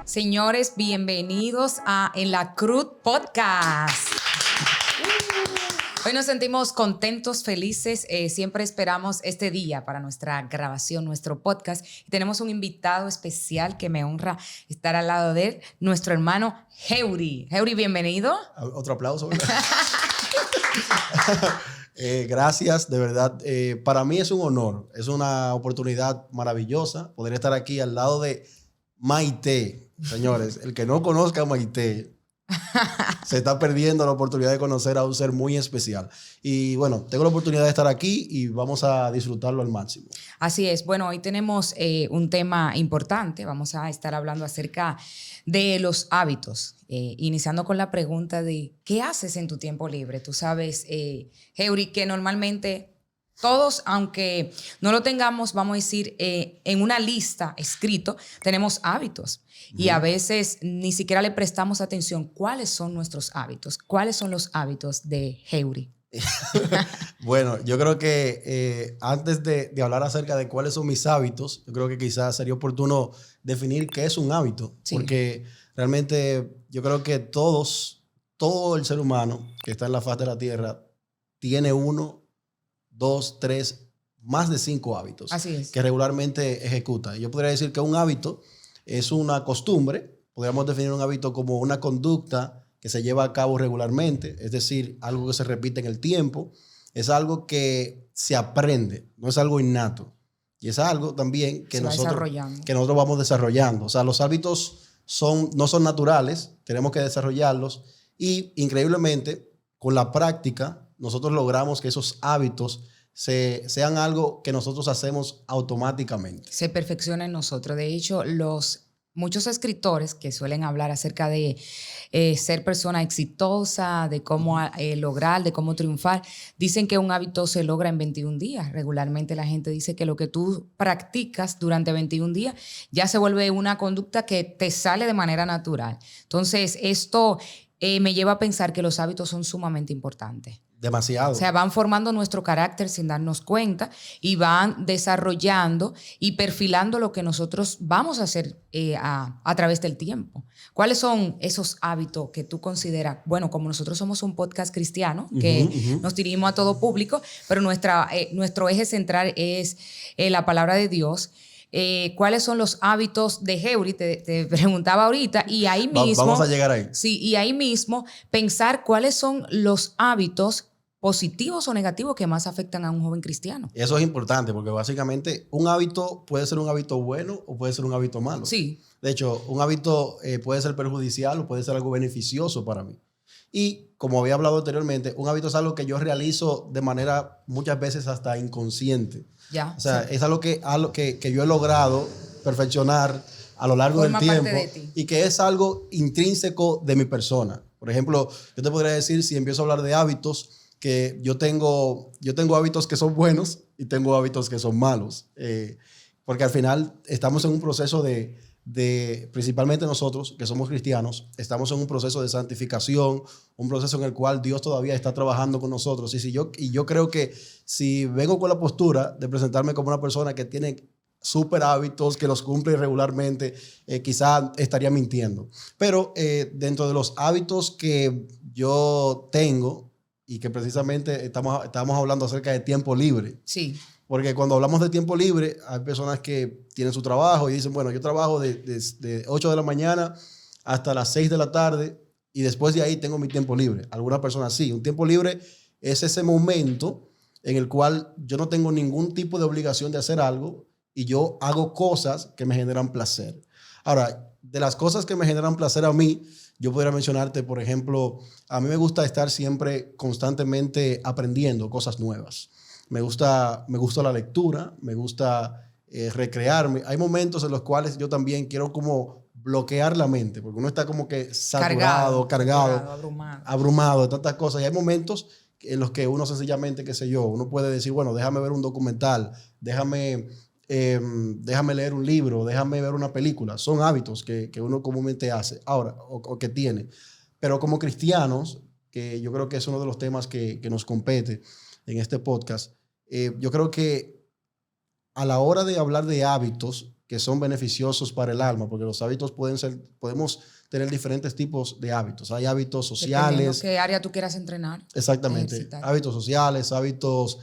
Señores, bienvenidos a En la Cruz Podcast. Hoy nos sentimos contentos, felices. Siempre esperamos este día para nuestra grabación, nuestro podcast. Y tenemos un invitado especial que me honra estar al lado de él, nuestro hermano Heuri. Heuri, bienvenido. Otro aplauso. Gracias, de verdad. Para mí es un honor, es una oportunidad maravillosa poder estar aquí al lado de Maite. Señores, el que no conozca a Maite se está perdiendo la oportunidad de conocer a un ser muy especial. Y bueno, tengo la oportunidad de estar aquí y vamos a disfrutarlo al máximo. Así es. Bueno, hoy tenemos un tema importante. Vamos a estar hablando acerca de los hábitos. Iniciando con la pregunta de ¿qué haces en tu tiempo libre? Tú sabes, Heuri, que normalmente todos, aunque no lo tengamos, vamos a decir, en una lista escrito, tenemos hábitos. Y a veces ni siquiera le prestamos atención. ¿Cuáles son nuestros hábitos? ¿Cuáles son los hábitos de Heuri? Bueno, yo creo que antes de hablar acerca de cuáles son mis hábitos, yo creo que quizás sería oportuno definir qué es un hábito. Sí. Porque realmente yo creo que todo el ser humano que está en la faz de la tierra tiene 1, 2, 3, más de 5 hábitos. Así es. Que regularmente ejecuta. Yo podría decir que un hábito es una costumbre. Podríamos definir un hábito como una conducta que se lleva a cabo regularmente, es decir, algo que se repite en el tiempo. Es algo que se aprende, no es algo innato. Y es algo también que nosotros vamos desarrollando. O sea, los hábitos no son naturales, tenemos que desarrollarlos. Y increíblemente, con la práctica, nosotros logramos que esos hábitos sean algo que nosotros hacemos automáticamente. Se perfecciona en nosotros. De hecho, muchos escritores que suelen hablar acerca de ser persona exitosa, de cómo lograr, de cómo triunfar, dicen que un hábito se logra en 21 días. Regularmente la gente dice que lo que tú practicas durante 21 días ya se vuelve una conducta que te sale de manera natural. Entonces, esto me lleva a pensar que los hábitos son sumamente importantes. Demasiado. O sea, van formando nuestro carácter sin darnos cuenta y van desarrollando y perfilando lo que nosotros vamos a hacer a través del tiempo. ¿Cuáles son esos hábitos que tú consideras? Bueno, como nosotros somos un podcast cristiano que nos dirigimos a todo público, pero nuestro eje central es la palabra de Dios. ¿Cuáles son los hábitos de Heuri? Te preguntaba ahorita y ahí mismo... Vamos a llegar ahí. Sí, y ahí mismo pensar cuáles son los hábitos positivos o negativos que más afectan a un joven cristiano. Eso es importante porque básicamente un hábito puede ser un hábito bueno o puede ser un hábito malo. Sí. De hecho, un hábito puede ser perjudicial o puede ser algo beneficioso para mí. Y como había hablado anteriormente, un hábito es algo que yo realizo de manera muchas veces hasta inconsciente. Ya, o sea, sí. Es algo que yo he logrado perfeccionar a lo largo del tiempo y que es algo intrínseco de mi persona. Por ejemplo, yo te podría decir, si empiezo a hablar de hábitos, que yo tengo hábitos que son buenos y tengo hábitos que son malos. Porque al final estamos en un proceso principalmente nosotros que somos cristianos, estamos en un proceso de santificación, un proceso en el cual Dios todavía está trabajando con nosotros. Y yo creo que si vengo con la postura de presentarme como una persona que tiene súper hábitos, que los cumple regularmente, quizá estaría mintiendo. Pero dentro de los hábitos que yo tengo y que precisamente estamos hablando acerca de tiempo libre. Sí. Porque cuando hablamos de tiempo libre, hay personas que tienen su trabajo y dicen, bueno, yo trabajo de 8 de la mañana hasta las 6 de la tarde y después de ahí tengo mi tiempo libre. Algunas personas sí. Un tiempo libre es ese momento en el cual yo no tengo ningún tipo de obligación de hacer algo y yo hago cosas que me generan placer. Ahora, de las cosas que me generan placer a mí, yo podría mencionarte, por ejemplo, a mí me gusta estar siempre constantemente aprendiendo cosas nuevas. Me gusta la lectura, me gusta recrearme. Hay momentos en los cuales yo también quiero como bloquear la mente, porque uno está como que saturado, cargado, abrumado de tantas cosas. Y hay momentos en los que uno sencillamente, qué sé yo, uno puede decir, bueno, déjame ver un documental, déjame leer un libro, déjame ver una película. Son hábitos que uno comúnmente hace ahora o que tiene. Pero como cristianos, que yo creo que es uno de los temas que nos compete en este podcast, yo creo que a la hora de hablar de hábitos que son beneficiosos para el alma, porque los hábitos podemos tener diferentes tipos de hábitos. Hay hábitos sociales. Dependiendo qué área tú quieras entrenar. Exactamente. Ejercitar. Hábitos sociales, hábitos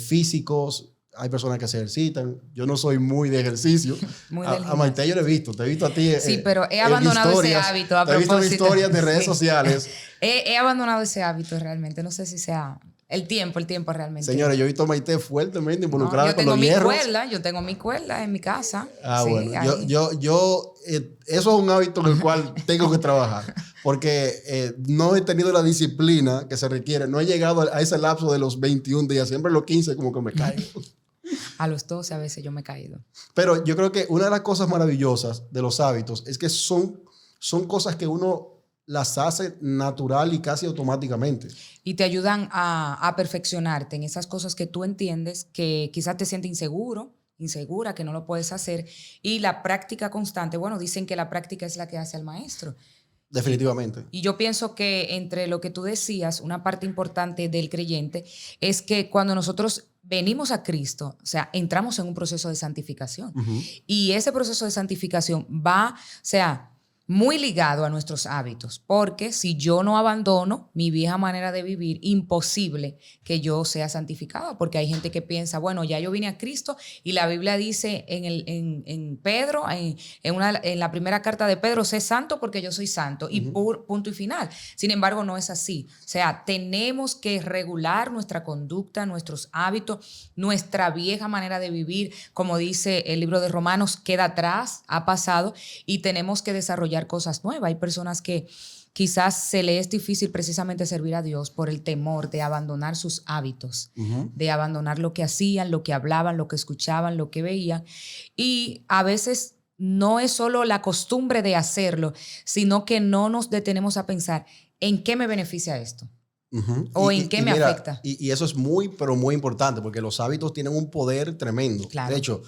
físicos. Hay personas que se ejercitan. Yo no soy muy de ejercicio. Muy a Maite yo lo he visto. Te he visto a ti. Sí, pero he abandonado ese hábito. A propósito. He visto historias de redes sociales. He abandonado ese hábito realmente. No sé si sea el tiempo realmente. Señores, yo he visto a Maite fuertemente involucrada con los hierros. Yo tengo mi cuerda en mi casa. Ah, sí, bueno. Eso es un hábito en el cual tengo que trabajar. Porque no he tenido la disciplina que se requiere. No he llegado a ese lapso de los 21 días. Siempre los 15 como que me caigo. A los 12 a veces yo me he caído. Pero yo creo que una de las cosas maravillosas de los hábitos es que son cosas que uno las hace natural y casi automáticamente. Y te ayudan a perfeccionarte en esas cosas que tú entiendes que quizás te sientes insegura, que no lo puedes hacer. Y la práctica constante, bueno, dicen que la práctica es la que hace al maestro. Definitivamente. Y yo pienso que entre lo que tú decías, una parte importante del creyente es que cuando nosotros venimos a Cristo, o sea, entramos en un proceso de santificación. Uh-huh. Y ese proceso de santificación va, o sea, muy ligado a nuestros hábitos, porque si yo no abandono mi vieja manera de vivir, imposible que yo sea santificado, porque hay gente que piensa, bueno, ya yo vine a Cristo y la Biblia dice en Pedro, en la primera carta de Pedro, sé santo porque yo soy santo, y punto y final. Sin embargo, no es así. O sea, tenemos que regular nuestra conducta, nuestros hábitos, nuestra vieja manera de vivir, como dice el libro de Romanos, queda atrás, ha pasado, y tenemos que desarrollar cosas nuevas. Hay personas que quizás se les es difícil precisamente servir a Dios por el temor de abandonar sus hábitos, de abandonar lo que hacían, lo que hablaban, lo que escuchaban, lo que veían. Y a veces no es solo la costumbre de hacerlo, sino que no nos detenemos a pensar en qué me beneficia esto. O en qué me afecta. Y eso es muy, pero muy importante, porque los hábitos tienen un poder tremendo. Claro. De hecho,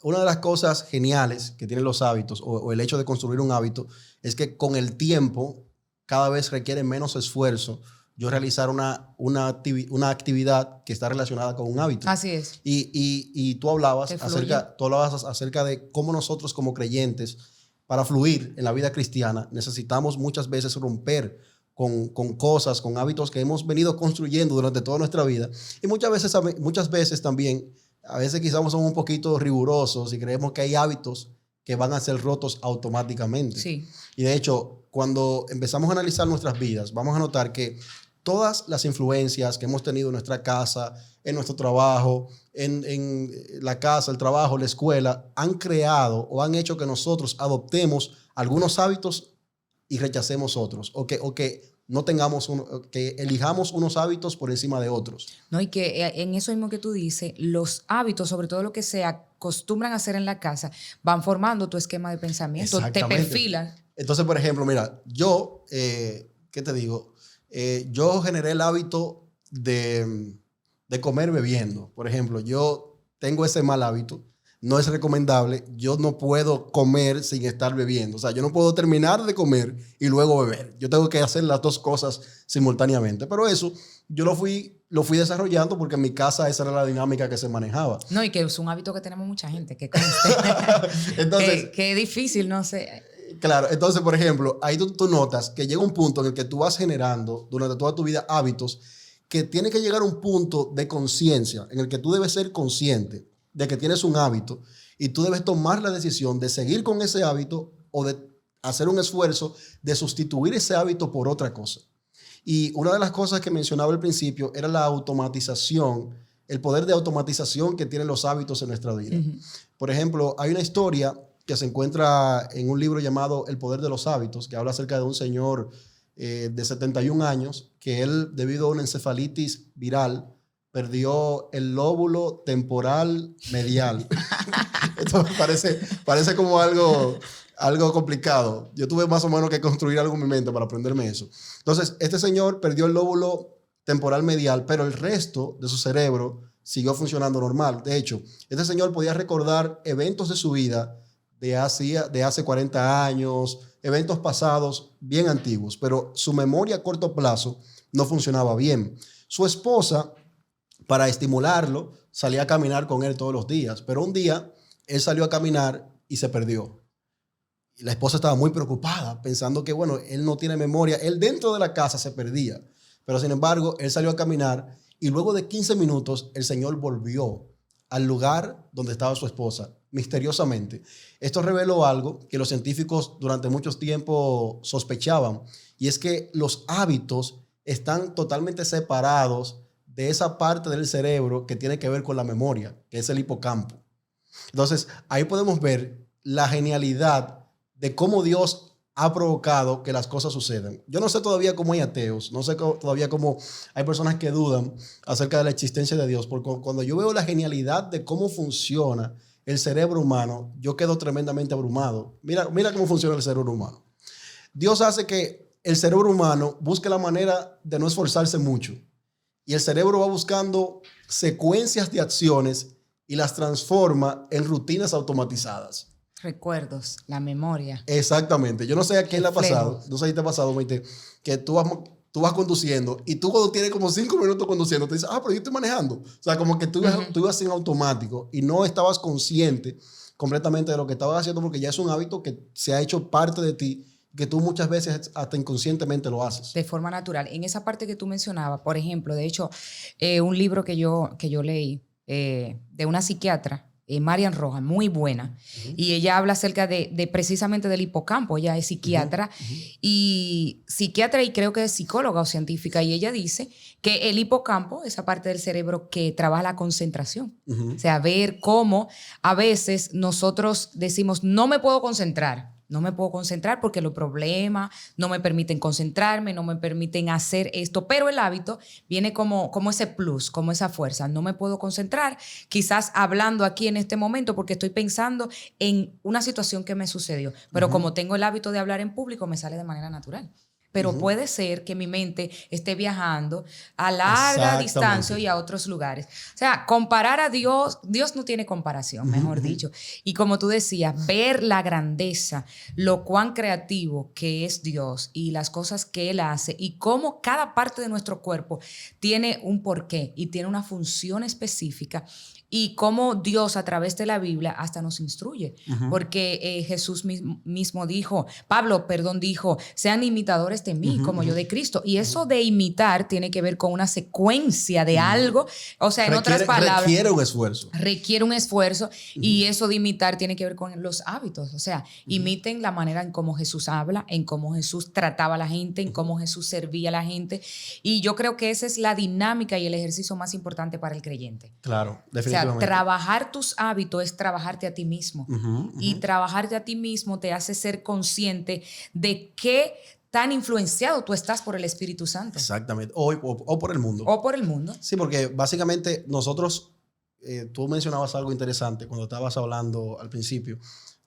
una de las cosas geniales que tienen los hábitos o el hecho de construir un hábito es que con el tiempo cada vez requiere menos esfuerzo yo realizar una actividad que está relacionada con un hábito. Así es. Y tú hablabas acerca de cómo nosotros como creyentes, para fluir en la vida cristiana, necesitamos muchas veces romper con cosas, con hábitos que hemos venido construyendo durante toda nuestra vida. Y muchas veces también, a veces quizás somos un poquito rigurosos y creemos que hay hábitos que van a ser rotos automáticamente. Sí. Y de hecho, cuando empezamos a analizar nuestras vidas, vamos a notar que todas las influencias que hemos tenido en nuestra casa, en nuestro trabajo, en la casa, el trabajo, la escuela, han creado o han hecho que nosotros adoptemos algunos hábitos y rechacemos otros, o que no tengamos que elijamos unos hábitos por encima de otros. No, y que en eso mismo que tú dices, los hábitos, sobre todo lo que se acostumbran a hacer en la casa, van formando tu esquema de pensamiento, te perfilan. Entonces, por ejemplo, mira, yo, ¿qué te digo? Yo generé el hábito de comer bebiendo. Por ejemplo, yo tengo ese mal hábito. No es recomendable. Yo no puedo comer sin estar bebiendo. O sea, yo no puedo terminar de comer y luego beber. Yo tengo que hacer las dos cosas simultáneamente. Pero eso yo lo fui desarrollando porque en mi casa esa era la dinámica que se manejaba. No, y que es un hábito que tenemos mucha gente, que conste. Entonces, que es difícil, no sé. Claro, entonces, por ejemplo, ahí tú notas que llega un punto en el que tú vas generando durante toda tu vida hábitos que tiene que llegar a un punto de conciencia en el que tú debes ser consciente de que tienes un hábito y tú debes tomar la decisión de seguir con ese hábito o de hacer un esfuerzo de sustituir ese hábito por otra cosa. Y una de las cosas que mencionaba al principio era la automatización, el poder de automatización que tienen los hábitos en nuestra vida. Por ejemplo, hay una historia que se encuentra en un libro llamado El poder de los hábitos, que habla acerca de un señor de 71 años que él, debido a una encefalitis viral, perdió el lóbulo temporal medial. Esto parece como algo complicado. Yo tuve más o menos que construir algo en mi mente para aprenderme eso. Entonces, este señor perdió el lóbulo temporal medial, pero el resto de su cerebro siguió funcionando normal. De hecho, este señor podía recordar eventos de su vida de hace 40 años, eventos pasados bien antiguos, pero su memoria a corto plazo no funcionaba bien. Su esposa, para estimularlo, salía a caminar con él todos los días, pero un día él salió a caminar y se perdió. Y la esposa estaba muy preocupada, pensando que, bueno, él no tiene memoria. Él dentro de la casa se perdía, pero sin embargo, él salió a caminar y luego de 15 minutos el Señor volvió al lugar donde estaba su esposa, misteriosamente. Esto reveló algo que los científicos durante mucho tiempo sospechaban, y es que los hábitos están totalmente separados de esa parte del cerebro que tiene que ver con la memoria, que es el hipocampo. Entonces, ahí podemos ver la genialidad de cómo Dios ha provocado que las cosas sucedan. Yo no sé todavía cómo hay ateos, no sé todavía cómo hay personas que dudan acerca de la existencia de Dios, porque cuando yo veo la genialidad de cómo funciona el cerebro humano, yo quedo tremendamente abrumado. Mira cómo funciona el cerebro humano. Dios hace que el cerebro humano busque la manera de no esforzarse mucho, y el cerebro va buscando secuencias de acciones y las transforma en rutinas automatizadas. Recuerdos, la memoria. Exactamente. Yo no sé a quién le ha pasado, no sé si te ha pasado, Maite, que tú vas conduciendo y tú cuando tienes como 5 minutos conduciendo te dices, pero yo estoy manejando. O sea, como que tú ibas en automático y no estabas consciente completamente de lo que estabas haciendo, porque ya es un hábito que se ha hecho parte de ti, que tú muchas veces hasta inconscientemente lo haces. De forma natural. En esa parte que tú mencionabas, por ejemplo, de hecho, un libro que yo leí de una psiquiatra, Marian Rojas, muy buena, y ella habla acerca de precisamente del hipocampo. Ella es psiquiatra y creo que es psicóloga o científica, y ella dice que el hipocampo, esa parte del cerebro que trabaja la concentración, o sea, ver cómo a veces nosotros decimos, no me puedo concentrar porque los problemas no me permiten concentrarme, no me permiten hacer esto, pero el hábito viene como ese plus, como esa fuerza. No me puedo concentrar, quizás hablando aquí en este momento porque estoy pensando en una situación que me sucedió, pero como tengo el hábito de hablar en público, me sale de manera natural. Pero puede ser que mi mente esté viajando a larga distancia y a otros lugares. O sea, comparar a Dios no tiene comparación, mejor dicho. Y como tú decías, ver la grandeza, lo cuán creativo que es Dios y las cosas que Él hace y cómo cada parte de nuestro cuerpo tiene un porqué y tiene una función específica. Y cómo Dios a través de la Biblia hasta nos instruye. Porque Jesús mismo dijo, dijo, sean imitadores de mí como yo de Cristo. Y eso de imitar tiene que ver con una secuencia de algo. O sea, en otras palabras, requiere un esfuerzo. Requiere un esfuerzo. Y eso de imitar tiene que ver con los hábitos. O sea, imiten la manera en cómo Jesús habla, en cómo Jesús trataba a la gente, en cómo Jesús servía a la gente. Y yo creo que esa es la dinámica y el ejercicio más importante para el creyente. Claro, definitivamente. O sea, trabajar tus hábitos es trabajarte a ti mismo. Y trabajarte a ti mismo te hace ser consciente de qué tan influenciado tú estás por el Espíritu Santo. Exactamente. O por el mundo. O por el mundo. Sí, porque básicamente nosotros, tú mencionabas algo interesante cuando estabas hablando al principio,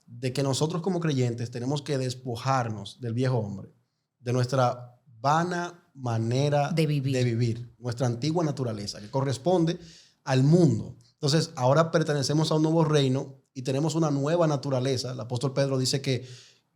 de que nosotros como creyentes tenemos que despojarnos del viejo hombre, de nuestra vana manera de vivir, nuestra antigua naturaleza, que corresponde al mundo. Entonces, ahora pertenecemos a un nuevo reino y tenemos una nueva naturaleza. El apóstol Pedro dice que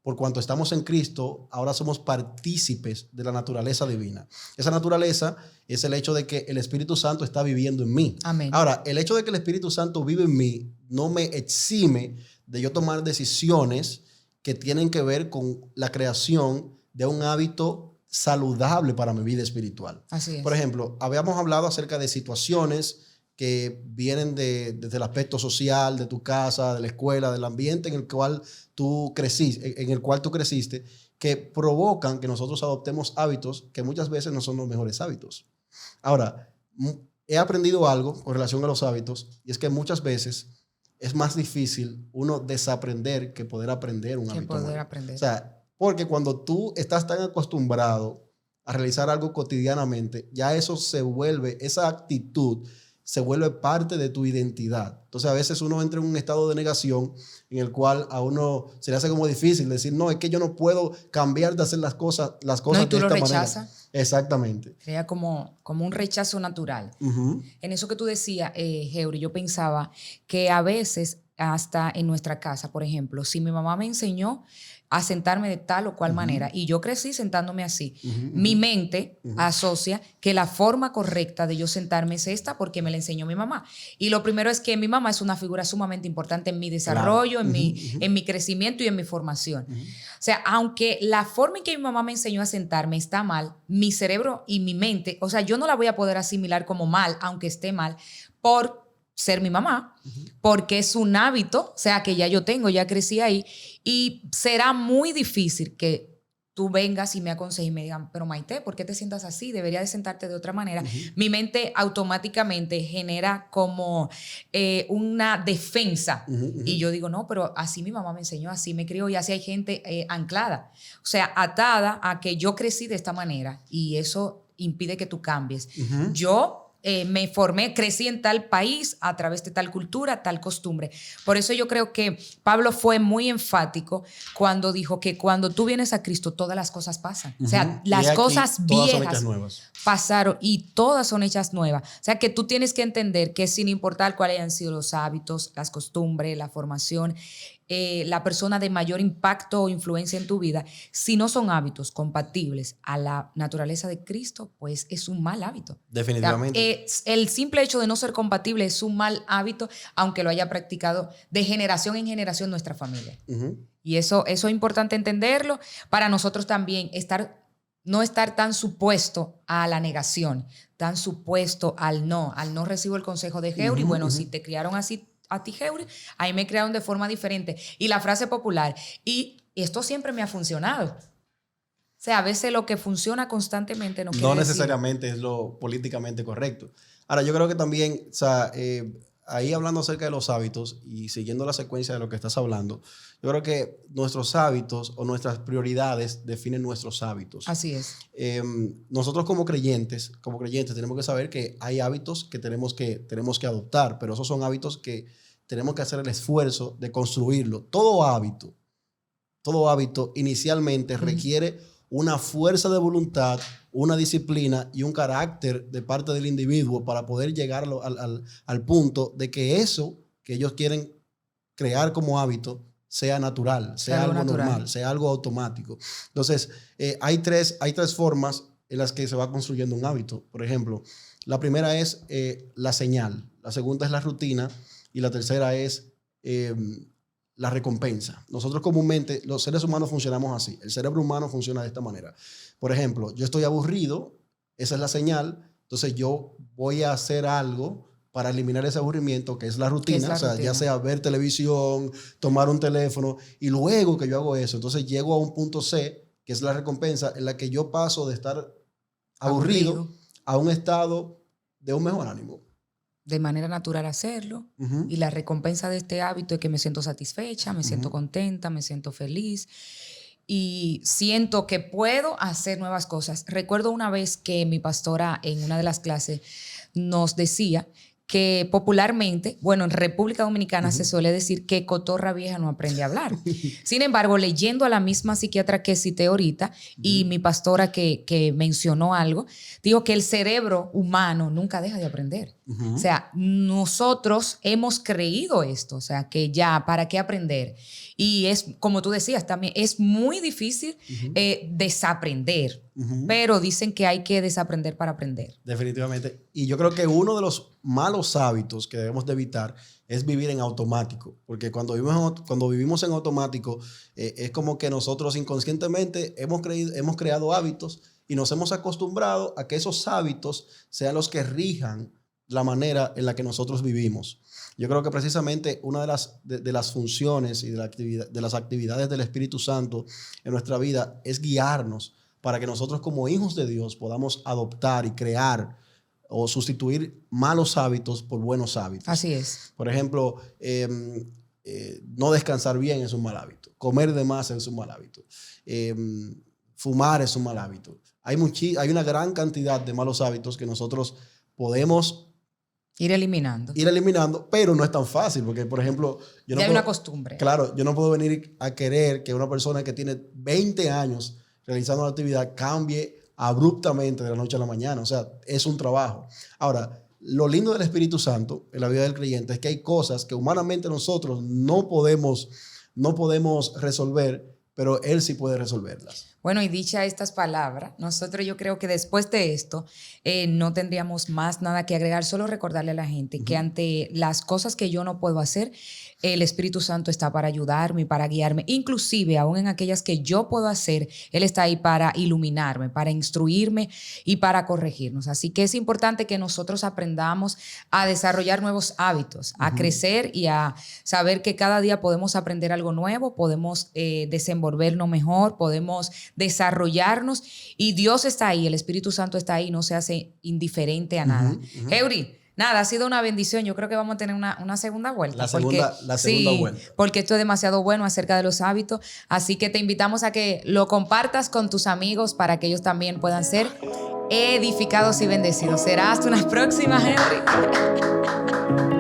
por cuanto estamos en Cristo, ahora somos partícipes de la naturaleza divina. Esa naturaleza es el hecho de que el Espíritu Santo está viviendo en mí. Amén. Ahora, el hecho de que el Espíritu Santo vive en mí no me exime de yo tomar decisiones que tienen que ver con la creación de un hábito saludable para mi vida espiritual. Así es. Por ejemplo, habíamos hablado acerca de situaciones que vienen desde el aspecto social, de tu casa, de la escuela, del ambiente en el cual tú creciste, que provocan que nosotros adoptemos hábitos que muchas veces no son los mejores hábitos. Ahora, he aprendido algo con relación a los hábitos, y es que muchas veces es más difícil uno desaprender que poder aprender un hábito. O sea, porque cuando tú estás tan acostumbrado a realizar algo cotidianamente, ya eso esa actitud se vuelve parte de tu identidad. Entonces, a veces uno entra en un estado de negación en el cual a uno se le hace como difícil decir, no, es que yo no puedo cambiar de hacer las cosas no, y tú de esta manera. Exactamente. Crea como un rechazo natural. En eso que tú decías, Geuri, yo pensaba que a veces hasta en nuestra casa, por ejemplo, si mi mamá me enseñó a sentarme de tal o cual manera y yo crecí sentándome así, mi mente asocia que la forma correcta de yo sentarme es esta porque me la enseñó mi mamá. Y lo primero es que mi mamá es una figura sumamente importante en mi desarrollo, Claro. en mi crecimiento y en mi formación. O sea, aunque la forma en que mi mamá me enseñó a sentarme está mal, mi cerebro y mi mente, o sea, yo no la voy a poder asimilar como mal, aunque esté mal, por ser mi mamá, porque es un hábito, o sea, que ya yo tengo, ya crecí ahí, y será muy difícil que tú vengas y me aconsejes y me digan, pero Maite, ¿por qué te sientas así? Deberías de sentarte de otra manera. Mi mente automáticamente genera como una defensa. Y yo digo, no, pero así mi mamá me enseñó, así me crió y así hay gente anclada. O sea, atada a que yo crecí de esta manera y eso impide que tú cambies. Yo me formé, crecí en tal país a través de tal cultura, tal costumbre. Por eso yo creo que Pablo fue muy enfático cuando dijo que cuando tú vienes a Cristo todas las cosas pasan. O sea, las cosas viejas pasaron y todas son hechas nuevas. O sea, que tú tienes que entender que sin importar cuáles hayan sido los hábitos, las costumbres, la formación, la persona de mayor impacto o influencia en tu vida, si no son hábitos compatibles a la naturaleza de Cristo, pues es un mal hábito. Definitivamente. O sea, el simple hecho de no ser compatible es un mal hábito, aunque lo haya practicado de generación en generación nuestra familia. Y eso es importante entenderlo para nosotros también no estar tan supuesto a la negación, tan supuesto al no recibo el consejo de Jeuri. Bueno, si te criaron así a ti, Jeuri, ahí me crearon de forma diferente. Y la frase popular, y esto siempre me ha funcionado. O sea, a veces lo que funciona constantemente no necesariamente es lo políticamente correcto. Ahora, yo creo que también, o sea, ahí hablando acerca de los hábitos y siguiendo la secuencia de lo que estás hablando, yo creo que nuestros hábitos o nuestras prioridades definen nuestros hábitos. Así es. Nosotros como creyentes tenemos que saber que hay hábitos que tenemos que adoptar, pero esos son hábitos que tenemos que hacer el esfuerzo de construirlo. Todo hábito inicialmente requiere una fuerza de voluntad, una disciplina y un carácter de parte del individuo para poder llegar al punto de que eso que ellos quieren crear como hábito sea natural, sea algo normal, sea algo automático. Entonces, hay tres formas en las que se va construyendo un hábito. Por ejemplo, la primera es la señal, la segunda es la rutina y la tercera es la recompensa. Nosotros comúnmente, los seres humanos funcionamos así. El cerebro humano funciona de esta manera. Por ejemplo, yo estoy aburrido, esa es la señal, entonces yo voy a hacer algo para eliminar ese aburrimiento, que es la rutina, ya sea ver televisión, tomar un teléfono, y luego que yo hago eso, entonces llego a un punto C, que es la recompensa, en la que yo paso de estar aburrido a un estado de un mejor ánimo. De manera natural hacerlo. Y la recompensa de este hábito es que me siento satisfecha, me siento contenta, me siento feliz y siento que puedo hacer nuevas cosas. Recuerdo una vez que mi pastora en una de las clases nos decía que popularmente, bueno, en República Dominicana se suele decir que cotorra vieja no aprende a hablar. Sin embargo, leyendo a la misma psiquiatra que cité ahorita y mi pastora que mencionó algo, dijo que el cerebro humano nunca deja de aprender. O sea, nosotros hemos creído esto, o sea, que ya, ¿para qué aprender? Y es, como tú decías también, es muy difícil desaprender, pero dicen que hay que desaprender para aprender. Definitivamente. Y yo creo que uno de los malos hábitos que debemos de evitar es vivir en automático, porque cuando vivimos en automático es como que nosotros inconscientemente hemos creado hábitos y nos hemos acostumbrado a que esos hábitos sean los que rijan la manera en la que nosotros vivimos. Yo creo que precisamente una de las funciones y de las actividades del Espíritu Santo en nuestra vida es guiarnos para que nosotros como hijos de Dios podamos adoptar y crear o sustituir malos hábitos por buenos hábitos. Así es. Por ejemplo, no descansar bien es un mal hábito. Comer de más es un mal hábito. Fumar es un mal hábito. Hay una gran cantidad de malos hábitos que nosotros podemos ir eliminando, pero no es tan fácil porque, por ejemplo, hay una costumbre. Claro, yo no puedo venir a querer que una persona que tiene 20 años realizando una actividad cambie abruptamente de la noche a la mañana. O sea, es un trabajo. Ahora, Lo lindo del Espíritu Santo en la vida del creyente es que hay cosas que humanamente nosotros no podemos resolver, pero Él sí puede resolverlas. Bueno, y dicha estas palabras, nosotros yo creo que después de esto no tendríamos más nada que agregar, solo recordarle a la gente que ante las cosas que yo no puedo hacer, el Espíritu Santo está para ayudarme y para guiarme, inclusive aún en aquellas que yo puedo hacer, Él está ahí para iluminarme, para instruirme y para corregirnos. Así que es importante que nosotros aprendamos a desarrollar nuevos hábitos, a crecer y a saber que cada día podemos aprender algo nuevo, podemos desenvolvernos mejor, podemos desarrollarnos y Dios está ahí, el Espíritu Santo está ahí, no se hace indiferente a nada. Heuri, nada, ha sido una bendición. Yo creo que vamos a tener una segunda vuelta. La segunda vuelta. Porque esto es demasiado bueno acerca de los hábitos. Así que te invitamos a que lo compartas con tus amigos para que ellos también puedan ser edificados y bendecidos. Será hasta una próxima, Henry.